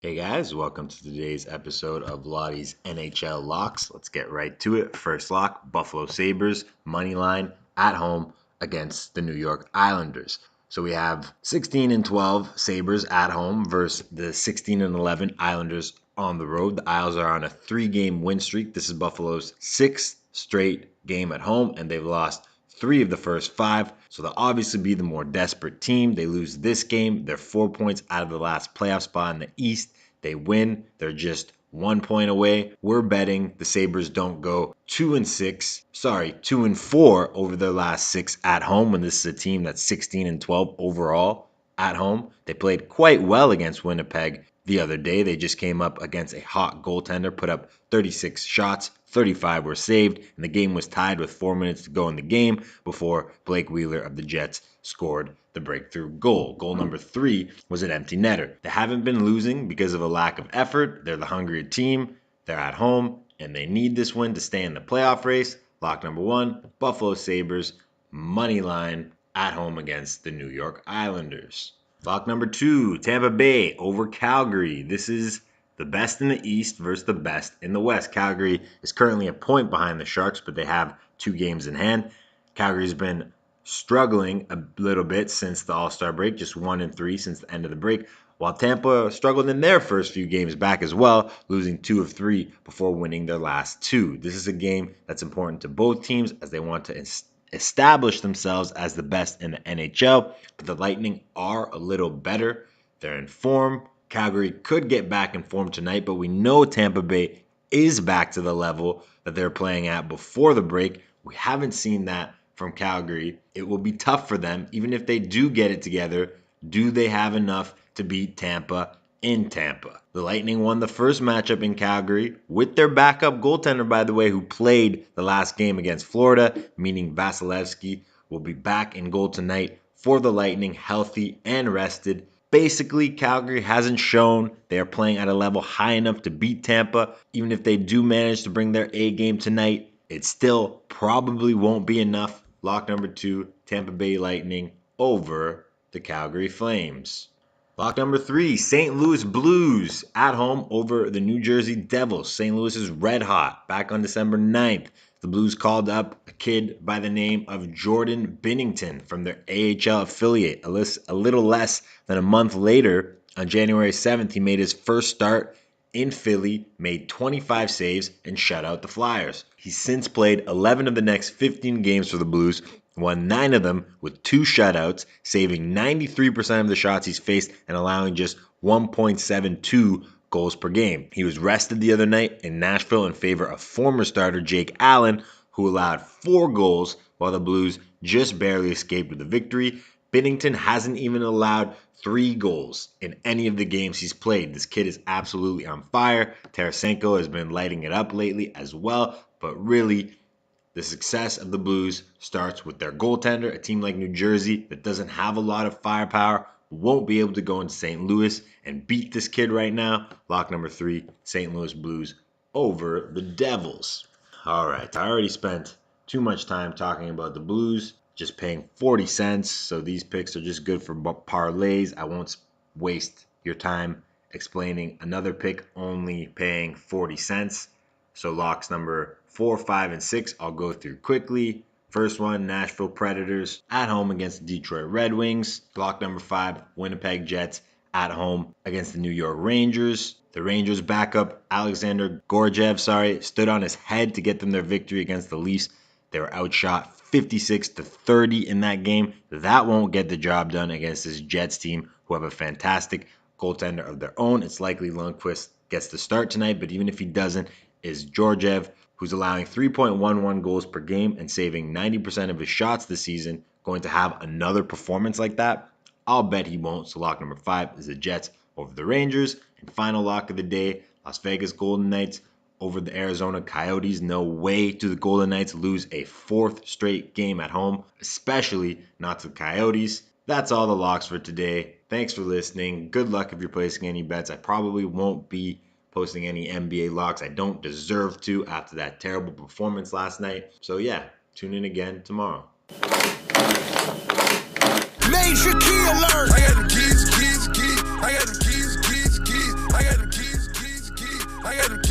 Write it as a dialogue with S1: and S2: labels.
S1: Hey guys, welcome to today's episode of Loddy's NHL Locks. Let's get right to it. First lock, Buffalo Sabres, money line at home against the New York Islanders. So we have 16 and 12 Sabres at home versus the 16 and 11 Islanders on the road. The Isles are on a 3-game win streak. This is Buffalo's sixth straight game at home, and they've lost 3 of the first 5. So they'll obviously be the more desperate team. They lose this game. They're 4 points out of the last playoff spot in the East. They win. They're just 1 point away. We're betting the Sabres don't go 2-4 over their last 6 at home when this is a team that's 16 and 12 overall at home. They played quite well against Winnipeg the other day. They just came up against a hot goaltender, put up 36 shots, 35 were saved, and the game was tied with 4 minutes to go in the game before Blake Wheeler of the Jets scored the breakthrough goal. Goal number 3 was an empty netter. They haven't been losing because of a lack of effort. They're the hungrier team. They're at home, and they need this win to stay in the playoff race. Lock number 1, Buffalo Sabres, money line at home against the New York Islanders. Lock number 2, Tampa Bay over Calgary. This is the best in the East versus the best in the West. Calgary is currently a point behind the Sharks, but they have 2 games in hand. Calgary's been struggling a little bit since the All-Star break, just 1-3 since the end of the break, while Tampa struggled in their first few games back as well, losing 2 of 3 before winning their last 2. This is a game that's important to both teams as they want to establish themselves as the best in the NHL, but the Lightning are a little better. They're in form. Calgary could get back in form tonight, but we know Tampa Bay is back to the level that they're playing at before the break. We haven't seen that from Calgary. It will be tough for them, even if they do get it together. Do they have enough to beat Tampa in Tampa? The Lightning won the first matchup in Calgary with their backup goaltender, by the way, who played the last game against Florida, meaning Vasilevsky will be back in goal tonight for the Lightning, healthy and rested. Basically, Calgary hasn't shown they are playing at a level high enough to beat Tampa. Even if they do manage to bring their A game tonight, it still probably won't be enough. Lock number 2, Tampa Bay Lightning over the Calgary Flames. Lock number 3, St. Louis Blues at home over the New Jersey Devils. St. Louis is red hot. Back on December 9th, the Blues called up a kid by the name of Jordan Binnington from their AHL affiliate. A little less than a month later, on January 7th, he made his first start in Philly, made 25 saves, and shut out the Flyers. He's since played 11 of the next 15 games for the Blues, won 9 of them with 2 shutouts, saving 93% of the shots he's faced and allowing just 1.72 goals per game. He was rested the other night in Nashville in favor of former starter Jake Allen, who allowed 4 goals while the Blues just barely escaped with a victory. Binnington hasn't even allowed 3 goals in any of the games he's played. This kid is absolutely on fire. Tarasenko has been lighting it up lately as well, but really, the success of the Blues starts with their goaltender. A team like New Jersey that doesn't have a lot of firepower won't be able to go into St. Louis and beat this kid right now. Lock number 3, St. Louis Blues over the Devils. All right, I already spent too much time talking about the Blues, just paying 40 cents. So these picks are just good for parlays. I won't waste your time explaining another pick only paying 40 cents. So locks number 4, 5, and 6 I'll go through quickly. First one, Nashville Predators at home against the Detroit Red Wings. Lock number 5, Winnipeg Jets at home against the New York Rangers. The Rangers backup Alexander Gorgiev, stood on his head to get them their victory against the Leafs. They were outshot 56-30 in that game. That won't get the job done against this Jets team, who have a fantastic goaltender of their own. It's likely Lundqvist gets the start tonight, but even if he doesn't, is Georgiev, who's allowing 3.11 goals per game and saving 90% of his shots this season, going to have another performance like that? I'll bet he won't. So lock number 5 is the Jets over the Rangers. And final lock of the day, Las Vegas Golden Knights over the Arizona Coyotes. No way do the Golden Knights lose a 4th straight game at home, especially not to the Coyotes. That's all the locks for today. Thanks for listening. Good luck if you're placing any bets. I probably won't be posting any NBA locks. I don't deserve to after that terrible performance last night. So yeah, tune in again tomorrow. Major key alert! I got the keys. I got the keys. I got
S2: at him.